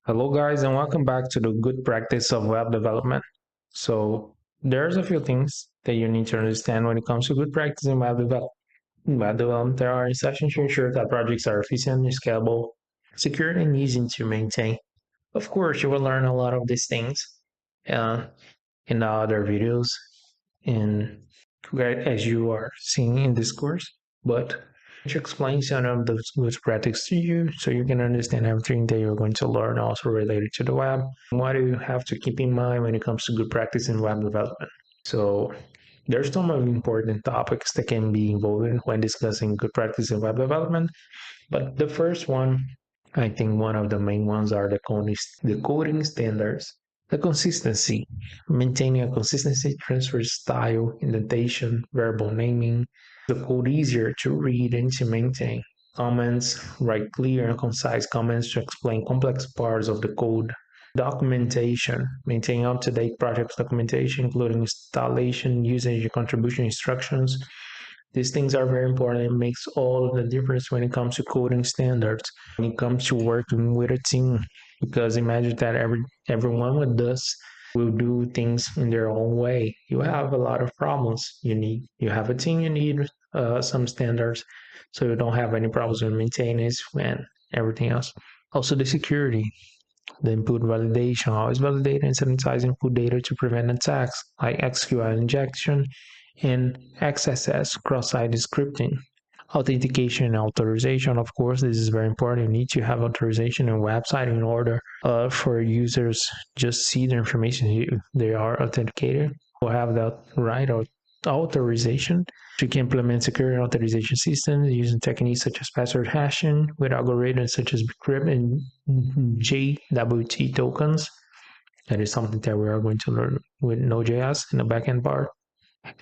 Hello, guys, and welcome back to the good practice of web development. So, there's a few things that you need to understand when it comes to good practice in web development. Web development, there are sessions to ensure that projects are efficient, scalable, secure, and easy to maintain. Of course, you will learn a lot of these things uh, in the other videos, and as you are seeing in this course. But to explain some of those good practices to you so you can understand everything that you're going to learn also related to the web. What do you have to keep in mind when it comes to good practice in web development? So there's some important topics that can be involved when discussing good practice in web development. But the first one, I think one of the main ones are the coding standards. The consistency, maintaining a consistency, transfer style, indentation, variable naming, the code easier to read and to maintain. Comments, write clear and concise comments to explain complex parts of the code. Documentation, maintain up-to-date project documentation, including installation, usage, and contribution instructions. These things are very important. It makes all of the difference when it comes to coding standards, when it comes to working with a team. Because imagine that everyone with us will do things in their own way. You have a lot of problems. You have a team. You need some standards, so you don't have any problems with maintenance and everything else. Also, the security, the input validation, always validate and sanitize input data to prevent attacks like SQL injection and XSS cross-site scripting. Authentication and authorization, of course, this is very important. You need to have authorization on website in order for users just see the information they are authenticated or have that right authorization. You can implement secure authorization systems using techniques such as password hashing with algorithms such as Bcrypt and JWT tokens. That is something that we are going to learn with Node.js in the backend part.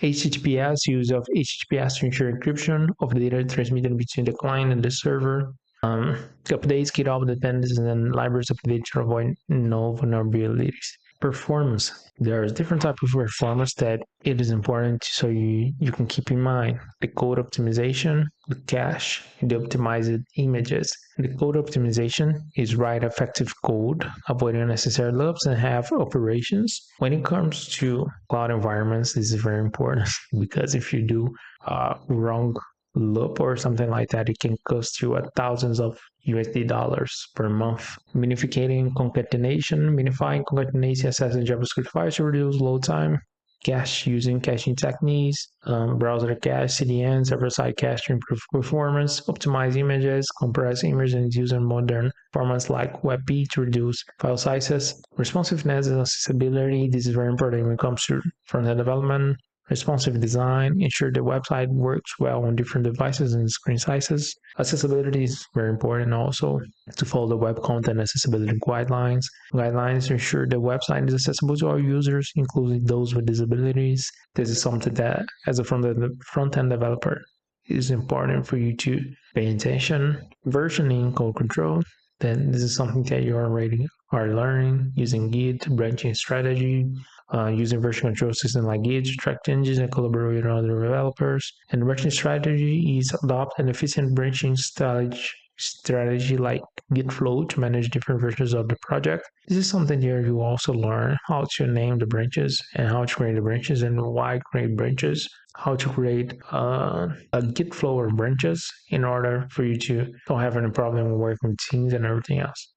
HTTPS, use of HTTPS to ensure encryption of data transmitted between the client and the server. Updates, GitHub dependencies, and libraries updated to avoid no vulnerabilities. Performance. There is different type of performance that it is important so you can keep in mind. The code optimization, the cache, the optimized images. The code optimization is write effective code, avoid unnecessary loops, and have operations. When it comes to cloud environments, this is very important because if you do wrong loop or something like that, it can cost you thousands of USD dollars per month. Minifying concatenation, CSS and JavaScript files to reduce load time. Cache using caching techniques, browser cache, CDN, server-side cache to improve performance, optimize images, compress images, and use modern formats like WebP to reduce file sizes. Responsiveness and accessibility, this is very important when it comes to front-end development. Responsive design, ensure the website works well on different devices and screen sizes. Accessibility is very important also to follow the web content accessibility guidelines. Guidelines to ensure the website is accessible to all users, including those with disabilities. This is something that, as a front-end developer, is important for you to pay attention. Versioning, code control. Then this is something that you already are learning using Git, branching strategy, using version control system like Git to track changes and collaborate with other developers. And the branching strategy is adopt an efficient branching strategy like Git flow to manage different versions of the project. This is something here you also learn how to name the branches and how to create the branches and why create branches, how to create a Git flow of branches in order for you to don't have any problem working with teams and everything else.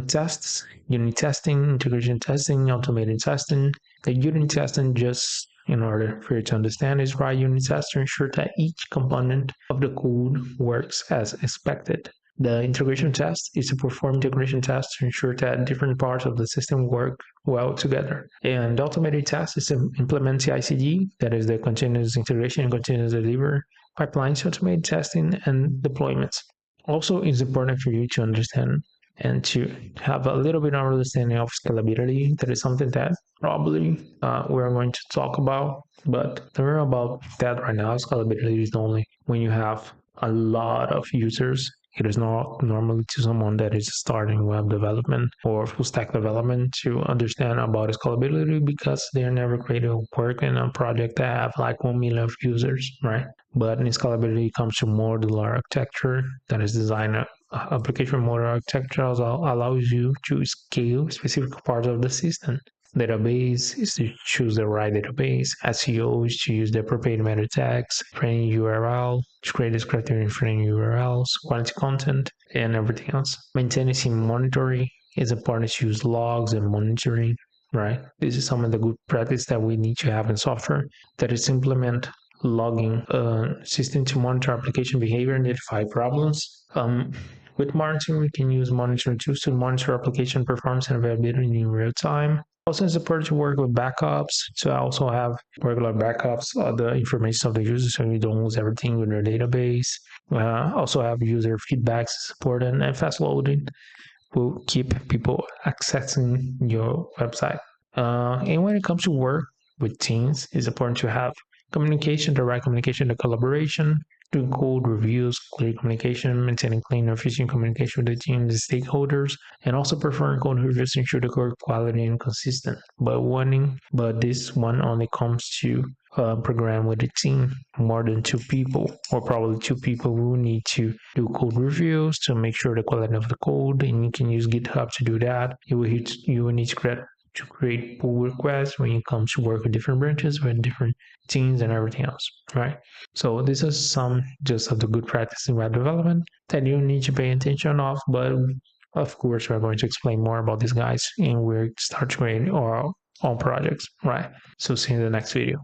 Tests, unit testing, integration testing, automated testing. The unit testing, just in order for you to understand, is write unit tests to ensure that each component of the code works as expected. The integration test is to perform integration tests to ensure that different parts of the system work well together. And the automated test is to implement CI/CD, that is the continuous integration and continuous delivery pipelines to automate testing and deployments. Also, it's important for you to understand and to have a little bit of understanding of scalability. That is something that probably we're going to talk about, but don't worry about that right now. Scalability is only when you have a lot of users. It is not normally to someone that is starting web development or full stack development to understand about scalability because they're never created work in a project that have like 1 million of users, right? But in scalability comes to modular architecture that is designed application model architecture allows you to scale specific parts of the system. Database is to choose the right database. SEO is to use the appropriate meta tags, friendly URL, to create descriptive and friendly URLs, quality content, and everything else. Maintenance and monitoring is important to use logs and monitoring, right? This is some of the good practice that we need to have in software. That is implement logging system to monitor application behavior and identify problems. With monitoring, we can use monitoring tools to monitor application performance and availability in real time. Also, it's important to work with backups. So I also have regular backups of the information of the user so you don't lose everything in your database. Also have user feedback support and fast loading will keep people accessing your website. And when it comes to work with teams, it's important to have communication, direct communication, the collaboration, doing code reviews, clear communication, maintaining clean and efficient communication with the team, the stakeholders, and also preferring code reviews to ensure the code quality and consistent. But this one only comes to program with a team more than two people, or probably two people who need to do code reviews to make sure the quality of the code, and you can use GitHub to do that. You will need to create pull requests when it comes to work with different branches, with different teams and everything else, right? So this is some just of the good practice in web development that you need to pay attention of, but of course we're going to explain more about these guys and we'll start creating our own projects, right? So see you in the next video.